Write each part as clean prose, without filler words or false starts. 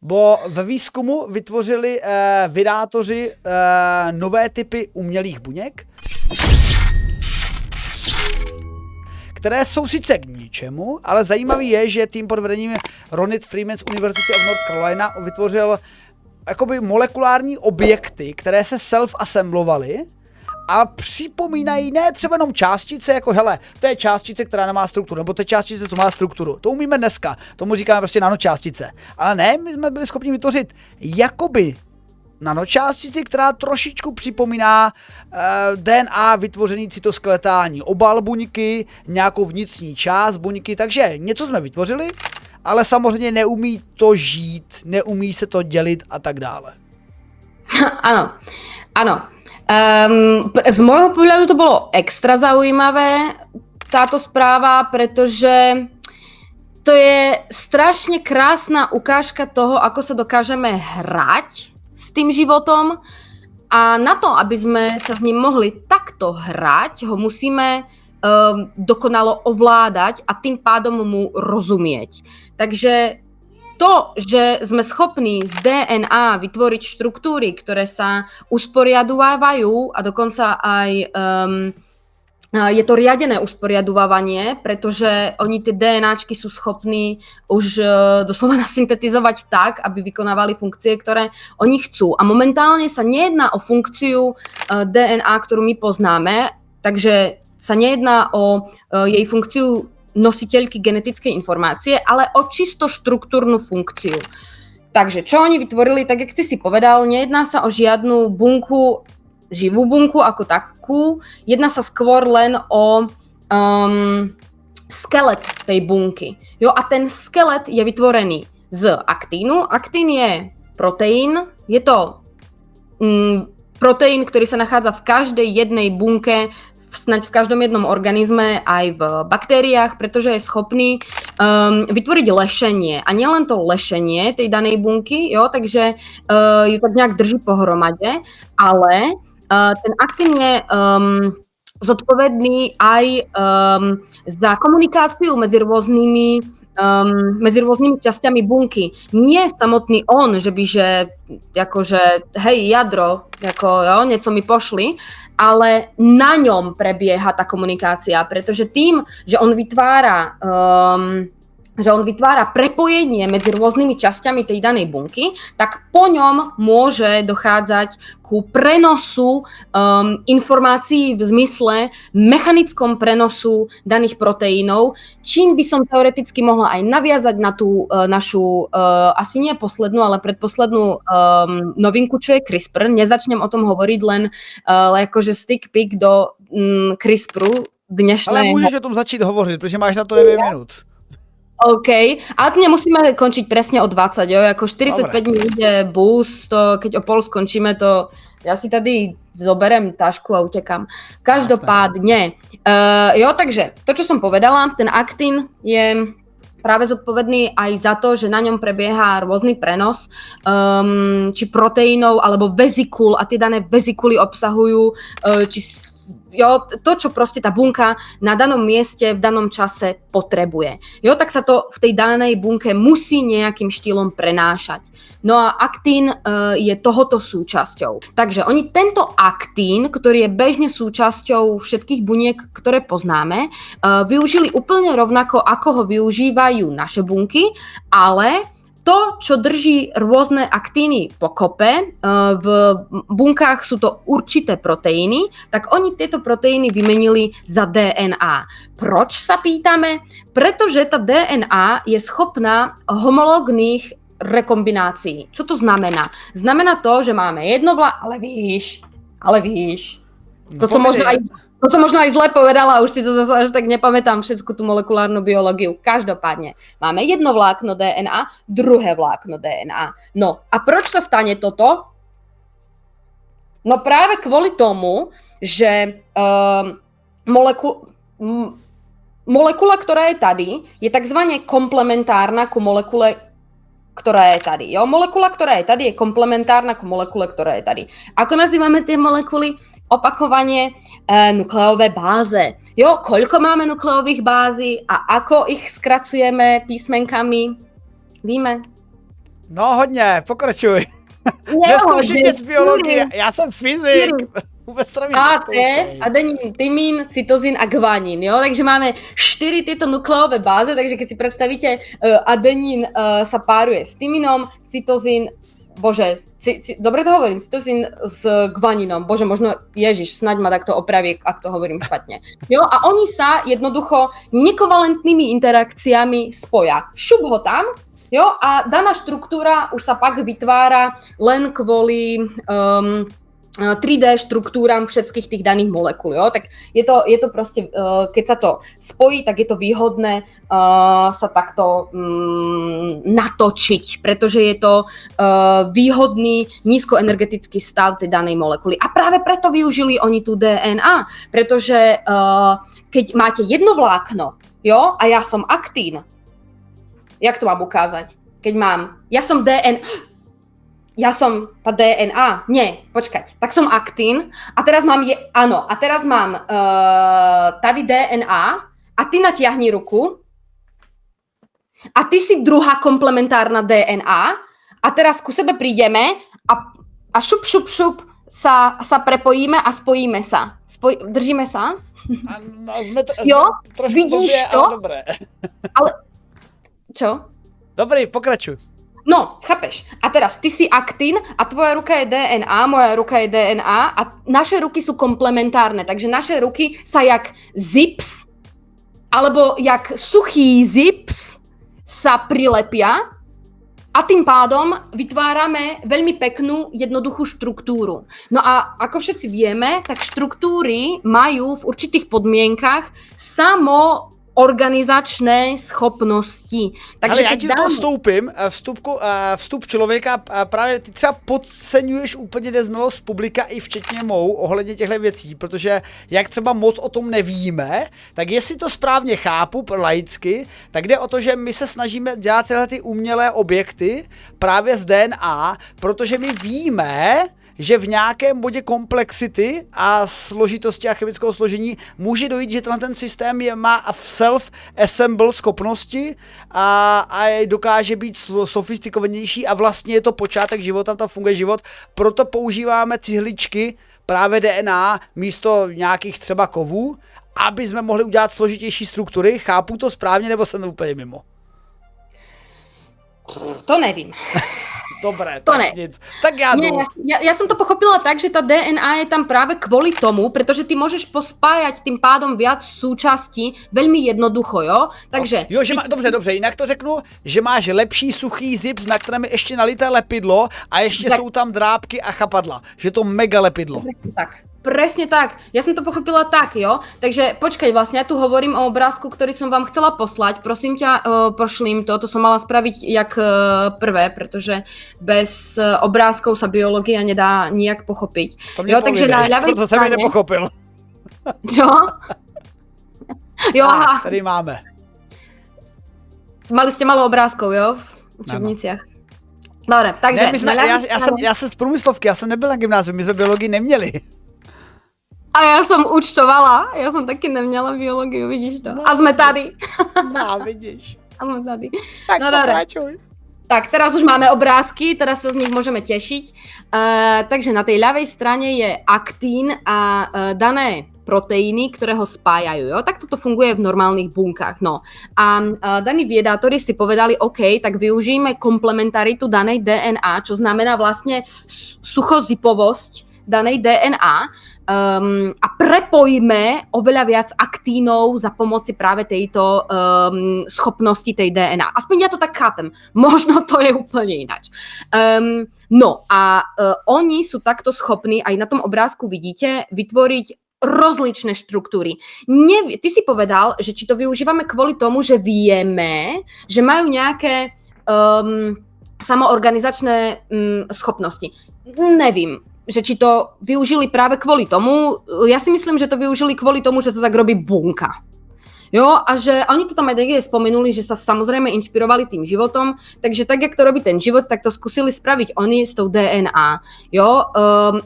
Bo ve výzkumu vytvořili vydátoři nové typy umělých buněk, které jsou sice k ničemu, ale zajímavý je, že tým pod vedením Ronit Freeman z University of North Carolina vytvořil jakoby molekulární objekty, které se self-assemblovaly a připomínají ne třeba jenom částice, jako hele, to je částice, která nemá strukturu, nebo to je částice, co má strukturu. To umíme dneska, tomu říkáme prostě nanočástice. Ale ne, my jsme byli schopni vytvořit jakoby nanočástici, která trošičku připomíná DNA vytvořený cytoskeletální obal buňky, nějakou vnitřní část buňky, takže něco jsme vytvořili, ale samozřejmě neumí to žít, neumí se to dělit a tak dále. Áno, áno. Z môjho pohľadu to bolo extra zaujímavé, táto správa, pretože to je strašne krásna ukážka toho, ako sa dokážeme hrať s tým životom a na to, aby sme sa s ním mohli takto hrať, ho musíme dokonalo ovládať a tým pádom mu rozumieť. Takže to, že sme schopní z DNA vytvoriť štruktúry, ktoré sa usporiadovávajú a dokonca aj je to riadené usporiadovávanie, pretože oni tie DNAčky sú schopní už doslova nasyntetizovať tak, aby vykonávali funkcie, ktoré oni chcú. A momentálne sa nejedná o funkciu DNA, ktorú my poznáme, takže sa nejedná o jej funkciu nositeľky genetickej informácie, ale o čisto štruktúrnu funkciu. Takže čo oni vytvorili, tak jak ty si povedal, nejedná sa o žiadnu bunku, živú bunku ako takú, jedná sa skôr len o skelet tej bunky. Jo, a ten skelet je vytvorený z aktínu. Aktín je proteín, je to proteín, ktorý sa nachádza v každej jednej bunke, snáď v každom jednom organizme, aj v baktériách, pretože je schopný vytvoriť lešenie. A nielen to lešenie tej danej bunky, jo, takže ju tak nejak drží pohromade, ale ten aktín je zodpovedný aj za komunikáciu medzi rôznymi časťami bunky. Nie samotný on, že akože hej, jadro, ako jo, niečo mi pošli, ale na ňom prebieha tá komunikácia, pretože tým, že on vytvára prepojenie medzi rôznymi časťami tej danej bunky, tak po ňom môže dochádzať ku prenosu informácií v zmysle mechanickom prenosu daných proteínov, čím by som teoreticky mohla aj naviazať na tú našu, asi nie poslednú, ale predposlednú novinku, čo je CRISPR. Nezačnem o tom hovoriť len akože stick pick do CRISPRu dnešného. Ale môžeš o tom začít hovoriť, pretože máš na to 9 minút. OK, ale nemusíme končiť presne o 20, jo, ako 45 minút je bus, to keď o pol skončíme, to ja si tady zoberem tašku a utekám. Každopádne, jo, takže to, čo som povedala, ten aktín je práve zodpovedný aj za to, že na ňom prebieha rôzny prenos, či proteínov, alebo vezikul, a tie dané vezikuly obsahujú, jo, to, čo proste tá bunka na danom mieste v danom čase potrebuje. Jo, tak sa to v tej danej bunke musí nejakým štýlom prenášať. No a aktín je tohoto súčasťou. Takže oni tento aktín, ktorý je bežne súčasťou všetkých buniek, ktoré poznáme, využili úplne rovnako, ako ho využívajú naše bunky, ale to, čo drží rôzne aktíny pokope, v bunkách sú to určité proteíny, tak oni tieto proteíny vymenili za DNA. Proč sa pýtame? Pretože tá DNA je schopná homológnych rekombinácií. Čo to znamená? Znamená to, že máme jedno ale víš. To som možno aj zle povedala, už si to zase až tak nepamätám všetku tú molekulárnu biológiu. Každopádne, máme jedno vlákno DNA, druhé vlákno DNA. No a proč sa stane toto? No práve kvôli tomu, že molekula, ktorá je tady, je takzvané komplementárna ku molekule, ktorá je tady. Jo? Molekula, ktorá je tady, je komplementárna ku molekule, ktorá je tady. Ako nazývame tie molekuly? Opakovanie nukleové báze. Jo, koľko máme nukleových bází a ako ich skracujeme písmenkami? Víme? No hodně, pokračuj. Neskoušejte z biologie, já jsem fyzik. Vůbec to adenín, tymín, cytozín a guanín, jo? Takže máme 4 tieto nukleové báze, takže keď si predstavíte, adenín sa páruje s tymínom, cytozín, dobre to hovorím, cytozín s guanínom, bože, možno, ježiš, snaď ma takto opraví, ak to hovorím špatne. Jo? A oni sa jednoducho nekovalentnými interakciami spoja. Šup ho tam, jo? A daná štruktúra už sa pak vytvára len kvôli 3D štruktúram všetkých tých daných molekúl, jo? Tak je to proste, keď sa to spojí, tak je to výhodné sa takto natočiť, pretože je to výhodný nízkoenergetický stav tej danej molekuly. A práve preto využili oni tú DNA, pretože keď máte jedno vlákno, jo, a ja som aktín, jak to mám ukázať? Keď ja som DNA, ja som tá DNA, nie, počkať, tak som aktín a teraz mám, tady DNA a ty natiahni ruku a ty si druhá komplementárna DNA a teraz ku sebe prídeme a šup sa prepojíme a spojíme sa. Držíme sa? No, sme jo, vidíš blbě, to? Ale dobré. Ale, čo? Dobrý, pokračuj. No, chápeš. A teraz ty si aktín a tvoja ruka je DNA, moja ruka je DNA a naše ruky sú komplementárne, takže naše ruky sa jak zips alebo jak suchý zips sa prilepia a tým pádom vytvárame veľmi peknú, jednoduchú štruktúru. No a ako všetci vieme, tak štruktúry majú v určitých podmienkach organizačné schopnosti. Takže ale já ti do toho vstoupím, vstup člověka, právě ty třeba podceňuješ úplně neznalost publika i včetně mou ohledně těchto věcí, protože jak třeba moc o tom nevíme, tak jestli to správně chápu laicky, tak jde o to, že my se snažíme dělat tyhle ty umělé objekty právě z DNA, protože my víme, že v nějakém bodě komplexity a složitosti a chemického složení může dojít, že ten systém má self-assemble schopnosti a dokáže být sofistikovanější a vlastně je to počátek života, tam funguje život, proto používáme cihličky, právě DNA, místo nějakých třeba kovů, aby jsme mohli udělat složitější struktury. Chápu to správně, nebo jsem to úplně mimo? To nevím. Dobre, to tak nic. Tak ja som to pochopila tak, že tá DNA je tam práve kvôli tomu, pretože ty môžeš pospájať tým pádom viac súčastí veľmi jednoducho, jo? Takže... Jo, že dobře, jinak to řeknu, že máš lepší suchý zips, na kterém je ještě nalité lepidlo a ještě tak jsou tam drápky a chapadla. Že to mega lepidlo. Presne tak. Ja som to pochopila tak, jo? Takže počkaj, vlastne ja tu hovorím o obrázku, ktorý som vám chcela poslať. Prosím ťa, pošlím to som mala spraviť jak prvé, pretože bez obrázkov sa biológia nedá nijak pochopiť. To mne takže na ľavej strane... To som nepochopil. Čo? Jo, aha. Tady máme. Mali ste malo obrázkov, jo? V učebniciach. Dobre, takže... Já jsem z průmyslovky, já jsem nebyl na gymnáziu, my jsme biologii neměli. A ja som účtovala, ja som taky neměla biológiu, vidíš to? A sme tady. No, vidíš. A sme tady. Tak no, pokračuj. Tak, teraz už máme obrázky, teraz sa z nich môžeme tešiť. Takže na tej ľavej strane je aktín a dané proteíny, ktoré ho spájajú. Jo? Tak toto funguje v normálnych bunkách. No. A daní viedátori si povedali, OK, tak využijeme komplementaritu danej DNA, čo znamená vlastne suchozipovosť danej DNA a prepojíme oveľa viac aktínov za pomoci práve tejto schopnosti tej DNA. Aspoň ja to tak chápem. Možno to je úplne ináč. No a oni sú takto schopní, aj na tom obrázku vidíte, vytvoriť rozličné štruktúry. Ty si povedal, že či to využívame kvôli tomu, že vieme, že majú nejaké samoorganizačné schopnosti. Nevím, že či to využili práve kvôli tomu. Ja si myslím, že to využili kvôli tomu, že to tak robí bunka. Jo, a že oni to tam aj niekde spomenuli, že sa samozrejme inšpirovali tým životom, takže tak, jak to robí ten život, tak to skúsili spraviť oni s tou DNA. Jo,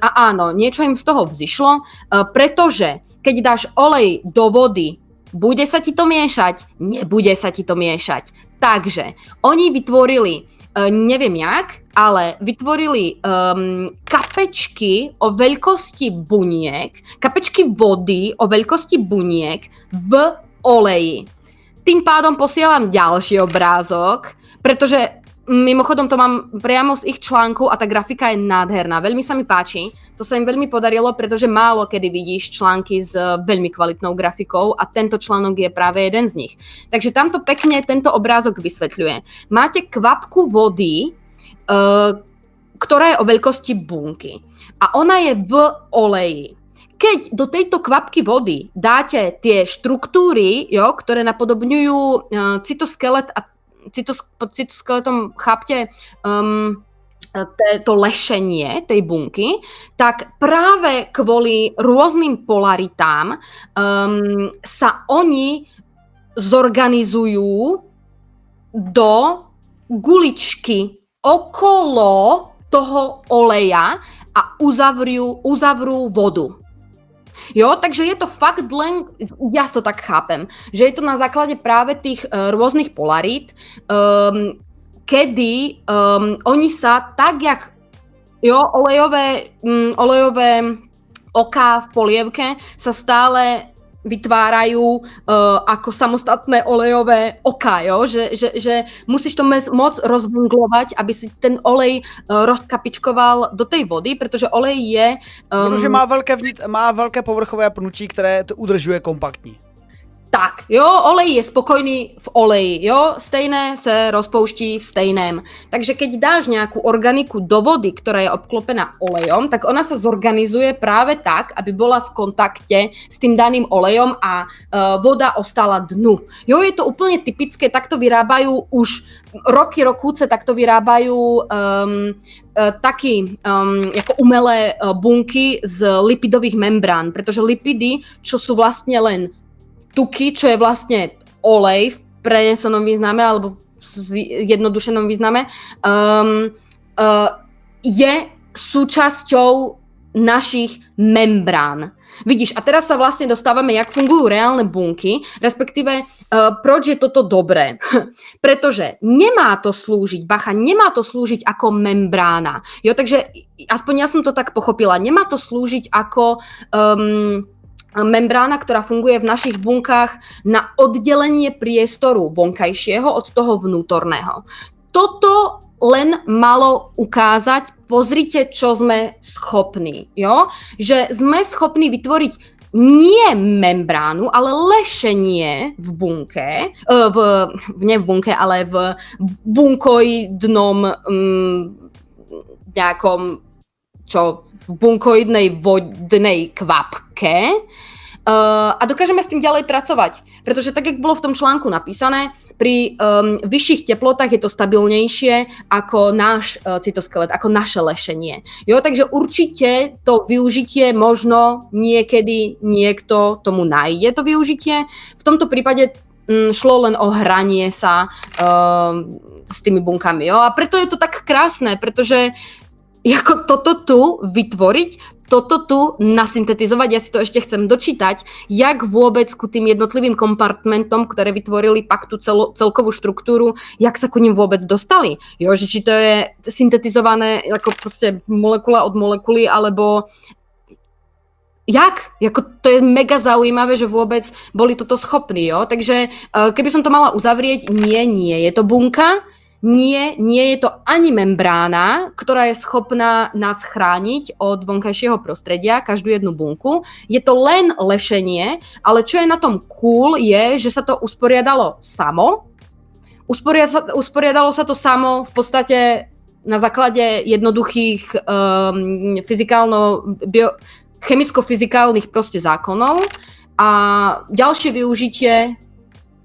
a áno, niečo im z toho vzišlo, pretože keď dáš olej do vody, bude sa ti to miešať? Nebude sa ti to miešať. Takže oni vytvorili neviem jak, ale vytvorili kapečky o veľkosti buniek, kapečky vody o veľkosti buniek v oleji. Tým pádom posielam ďalší obrázok, pretože mimochodom to mám priamo z ich článku a tá grafika je nádherná. Veľmi sa mi páči. To sa im veľmi podarilo, pretože málo kedy vidíš články s veľmi kvalitnou grafikou a tento článok je práve jeden z nich. Takže tamto pekne tento obrázok vysvetľuje. Máte kvapku vody, ktorá je o veľkosti bunky a ona je v oleji. Keď do tejto kvapky vody dáte tie štruktúry, ktoré napodobňujú cytoskelet a pod cytoskeletom chápte to lešenie tej bunky, tak práve kvôli rôznym polaritám sa oni zorganizujú do guličky okolo toho oleja a uzavrú vodu. Takže je to fakt len, ja to tak chápem, že je to na základe práve tých rôznych polarít, kedy oni sa tak, jak olejové oká v polievke sa stále vytvárajú ako samostatné olejové oká, že musíš to moc rozvunglovať, aby si ten olej rozkapičkoval do tej vody, protože olej je... Protože má velké povrchové pnutí, které to udržuje kompaktní. Tak, olej je spokojný v oleji, stejné se rozpouští v stejném. Takže keď dáš nejakú organiku do vody, ktorá je obklopená olejom, tak ona sa zorganizuje práve tak, aby bola v kontakte s tým daným olejom a voda ostala dnu. Je to úplne typické, takto vyrábajú už rokúce, takto vyrábajú taky jako umelé bunky z lipidových membrán, pretože lipidy, čo sú vlastne len tuky, čo je vlastne olej v prenesenom význame alebo v jednodušenom význame, je súčasťou našich membrán. Vidíš, a teraz sa vlastne dostávame, jak fungujú reálne bunky, respektíve proč je toto dobré. Pretože nemá to slúžiť ako membrána. Takže aspoň ja som to tak pochopila, nemá to slúžiť ako... membrána, ktorá funguje v našich bunkách na oddelenie priestoru vonkajšieho od toho vnútorného. Toto len malo ukázať, pozrite, čo sme schopní. Že sme schopní vytvoriť nie membránu, ale lešenie v bunke, nie v bunke, ale v bunkoidnom nejakom v bunkoidnej vodnej kvapke a dokážeme s tým ďalej pracovať. Pretože tak, jak bolo v tom článku napísané, pri vyšších teplotách je to stabilnejšie ako náš cytoskelet, ako naše lešenie. Takže určite to využitie možno niekedy niekto tomu nájde to využitie. V tomto prípade šlo len o hranie sa s tými bunkami. A preto je to tak krásne, pretože ako toto tu vytvoriť, toto tu nasyntetizovať, ja si to ešte chcem dočítať, jak vôbec ku tým jednotlivým kompartmentom, ktoré vytvorili pak tú celkovú štruktúru, jak sa ku ním vôbec dostali. Že či to je syntetizované ako proste molekula od molekuly, alebo jak? To je mega zaujímavé, že vôbec boli toto schopní. Takže keby som to mala uzavrieť, nie je to bunka, nie je to ani membrána, ktorá je schopná nás chrániť od vonkajšieho prostredia, každú jednu bunku. Je to len lešenie, ale čo je na tom cool je, že sa to usporiadalo samo. Usporiadalo sa to samo v podstate na základe jednoduchých chemicko-fyzikálnych proste zákonov a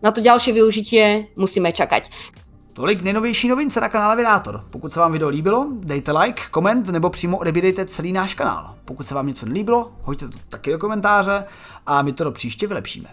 na to ďalšie využitie musíme čakať. Tolik nejnovější novince na kanále Vydátor. Pokud se vám video líbilo, dejte like, koment nebo přímo odebírejte celý náš kanál. Pokud se vám něco nelíbilo, hoďte to taky do komentáře a my to do příště vylepšíme.